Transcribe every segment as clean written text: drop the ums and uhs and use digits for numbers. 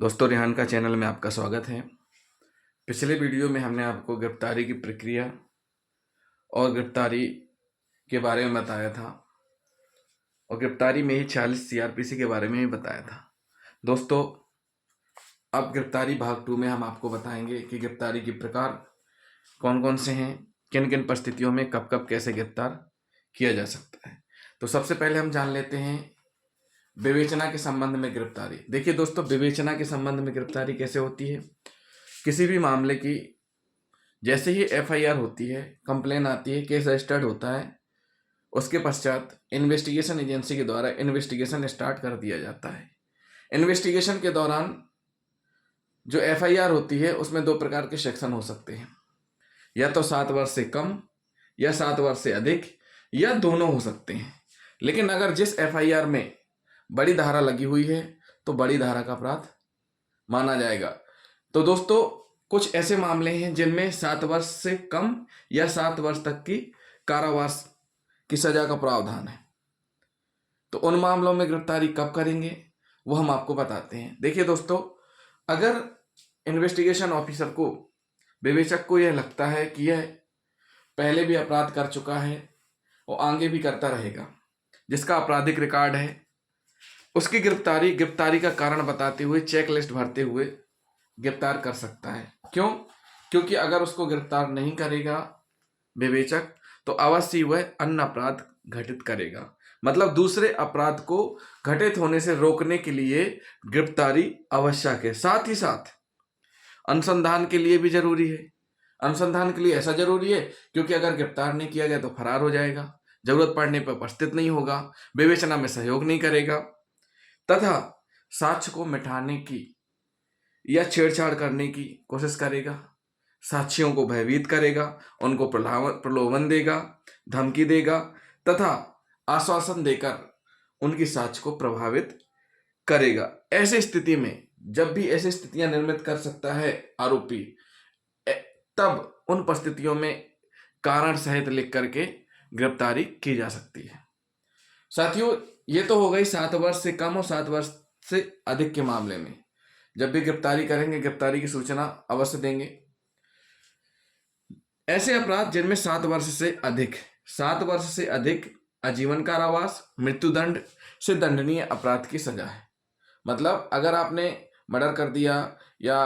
दोस्तों, रेहान का चैनल में आपका स्वागत है। पिछले वीडियो में हमने आपको गिरफ्तारी की प्रक्रिया और गिरफ्तारी के बारे में बताया था और गिरफ्तारी में ही 46 सीआरपीसी के बारे में भी बताया था। दोस्तों, अब गिरफ्तारी भाग 2 में हम आपको बताएंगे कि गिरफ्तारी के प्रकार कौन कौन से हैं, किन किन परिस्थितियों में कब कब कैसे गिरफ्तार किया जा सकता है। तो सबसे पहले हम जान लेते हैं विवेचना के संबंध में गिरफ्तारी। देखिए दोस्तों, विवेचना के संबंध में गिरफ्तारी कैसे होती है। किसी भी मामले की जैसे ही एफआईआर होती है, कंप्लेन आती है, केस रजिस्टर्ड होता है, उसके पश्चात इन्वेस्टिगेशन एजेंसी के द्वारा इन्वेस्टिगेशन स्टार्ट कर दिया जाता है। इन्वेस्टिगेशन के दौरान जो एफआईआर होती है उसमें 2 प्रकार के सेक्शन हो सकते हैं, या तो 7 वर्ष से कम या 7 वर्ष से अधिक, या दोनों हो सकते हैं। लेकिन अगर जिस एफआईआर में बड़ी धारा लगी हुई है तो बड़ी धारा का अपराध माना जाएगा। तो दोस्तों, कुछ ऐसे मामले हैं जिनमें 7 वर्ष से कम या 7 वर्ष तक की कारावास की सजा का प्रावधान है। तो उन मामलों में गिरफ्तारी कब करेंगे वो हम आपको बताते हैं। देखिए दोस्तों, अगर इन्वेस्टिगेशन ऑफिसर को, विवेचक को यह लगता है कि यह पहले भी अपराध कर चुका है और आगे भी करता रहेगा, जिसका आपराधिक रिकॉर्ड है, उसकी गिरफ्तारी का कारण बताते हुए, चेक लिस्ट भरते हुए गिरफ्तार कर सकता है। क्यों? क्योंकि अगर उसको गिरफ्तार नहीं करेगा विवेचक तो अवश्य वह अन्य अपराध घटित करेगा। मतलब दूसरे अपराध को घटित होने से रोकने के लिए गिरफ्तारी आवश्यक है। साथ ही साथ अनुसंधान के लिए भी जरूरी है। अनुसंधान के लिए ऐसा जरूरी है क्योंकि अगर गिरफ्तार नहीं किया गया तो फरार हो जाएगा, जरूरत पड़ने पर उपस्थित नहीं होगा, विवेचना में सहयोग नहीं करेगा तथा साक्ष्य को मिटाने की या छेड़छाड़ करने की कोशिश करेगा, साक्षियों को भयभीत करेगा, उनको प्रलोभन देगा, धमकी देगा तथा आश्वासन देकर उनकी साक्ष्य को प्रभावित करेगा। ऐसी स्थिति में, जब भी ऐसी स्थितियां निर्मित कर सकता है आरोपी, तब उन परिस्थितियों में कारण सहित लिख करके गिरफ्तारी की जा सकती है। साथियों, ये तो हो गई 7 वर्ष से कम और 7 वर्ष से अधिक के मामले में। जब भी गिरफ्तारी करेंगे, गिरफ्तारी की सूचना अवश्य देंगे। ऐसे अपराध जिनमें 7 वर्ष से अधिक आजीवन कारावास, मृत्युदंड से दंडनीय अपराध की सजा है। मतलब अगर आपने मर्डर कर दिया या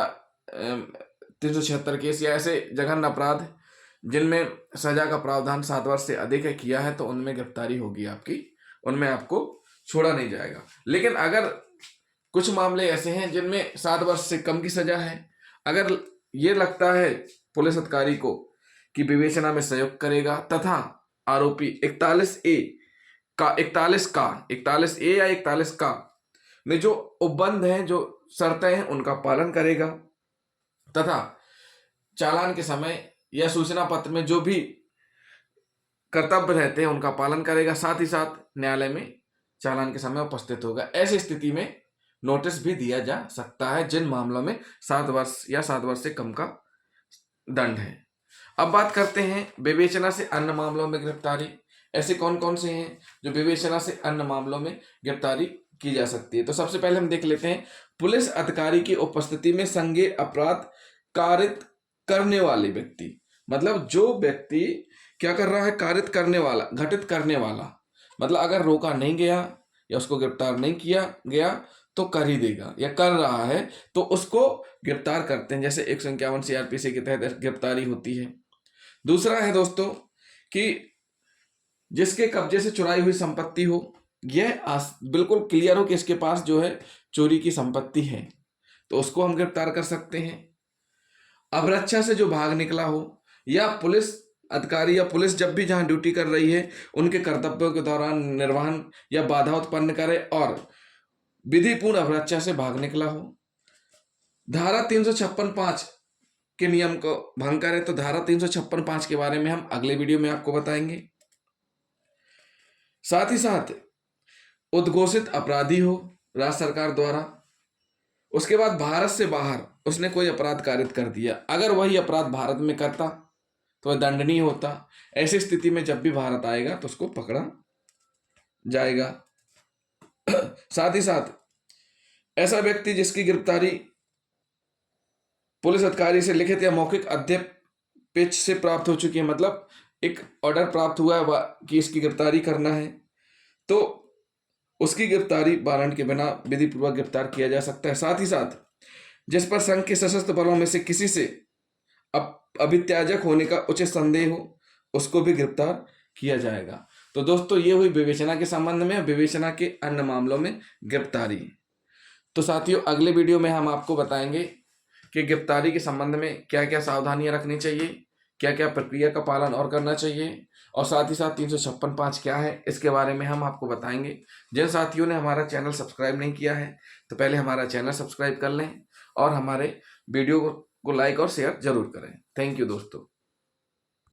376 केस या ऐसे जघन्य अपराध जिनमें सजा का प्रावधान 7 वर्ष से अधिक है किया है, तो उनमें गिरफ्तारी होगी आपकी, उनमें आपको छोड़ा नहीं जाएगा। लेकिन अगर कुछ मामले ऐसे हैं जिनमें 7 वर्ष से कम की सजा है, अगर ये लगता है पुलिस अधिकारी को कि विवेचना में सहयोग करेगा तथा आरोपी 41A या 41 में जो उपबंध हैं, जो शर्तें हैं, उनका पालन करेगा तथा चालान के समय या सूचना पत्र में जो भी कर्तव्य रहते हैं उनका पालन करेगा, साथ ही साथ न्यायालय में चालान के समय उपस्थित होगा। ऐसी स्थिति में नोटिस भी दिया जा सकता है जिन मामलों में 7 वर्ष या 7 वर्ष से कम का दंड है। अब बात करते हैं विवेचना से अन्य मामलों में गिरफ्तारी। ऐसे कौन कौन से हैं जो विवेचना से अन्य मामलों में गिरफ्तारी की जा सकती है। तो सबसे पहले हम देख लेते हैं पुलिस अधिकारी की उपस्थिति में संज्ञेय अपराध कारित करने वाले व्यक्ति। मतलब जो व्यक्ति क्या कर रहा है, कारित करने वाला, घटित करने वाला। मतलब अगर रोका नहीं गया या उसको गिरफ्तार नहीं किया गया तो कर ही देगा, या कर रहा है तो उसको गिरफ्तार करते हैं। जैसे 151 सीआरपीसी के तहत गिरफ्तारी होती है। दूसरा है दोस्तों कि जिसके कब्जे से चुराई हुई संपत्ति हो, यह बिल्कुल क्लियर हो कि इसके पास जो है चोरी की संपत्ति है, तो उसको हम गिरफ्तार कर सकते हैं। अपरक्षा से जो भाग निकला हो, या पुलिस अधिकारी या पुलिस जब भी जहां ड्यूटी कर रही है उनके कर्तव्यों के दौरान निर्वहन या बाधा उत्पन्न करे और विधिपूर्ण अपरक्षा से भाग निकला हो। धारा 356(5) के नियम को भंग करे तो धारा 356(5) के बारे में हम अगले वीडियो में आपको बताएंगे। साथ ही साथ उद्घोषित अपराधी हो राज्य सरकार द्वारा, उसके बाद भारत से बाहर उसने कोई अपराध कारित कर दिया, अगर वही अपराध भारत में करता तो वह दंडनीय होता। ऐसी स्थिति में जब भी भारत आएगा तो उसको पकड़ा जाएगा। साथ ही साथ ऐसा व्यक्ति जिसकी गिरफ्तारी पुलिस अधिकारी से लिखित या मौखिक अध्यपेच से प्राप्त हो चुकी है, मतलब एक ऑर्डर प्राप्त हुआ है कि इसकी गिरफ्तारी करना है, तो उसकी गिरफ्तारी वारंट के बिना विधि पूर्वक गिरफ्तार किया जा सकता है। साथ ही साथ जिस पर संघ के सशस्त्र बलों में से किसी से अभित्याजक होने का उचित संदेह हो, उसको भी गिरफ्तार किया जाएगा। तो दोस्तों, ये हुई विवेचना के संबंध में, विवेचना के अन्य मामलों में गिरफ्तारी। तो साथियों, अगले वीडियो में हम आपको बताएंगे कि गिरफ्तारी के संबंध में क्या क्या सावधानियां रखनी चाहिए, क्या क्या प्रक्रिया का पालन और करना चाहिए, और साथ ही साथ 356(5) क्या है, इसके बारे में हम आपको बताएंगे। जिन साथियों ने हमारा चैनल सब्सक्राइब नहीं किया है, तो पहले हमारा चैनल सब्सक्राइब कर लें और हमारे वीडियो को लाइक और शेयर जरूर करें। थैंक यू दोस्तों।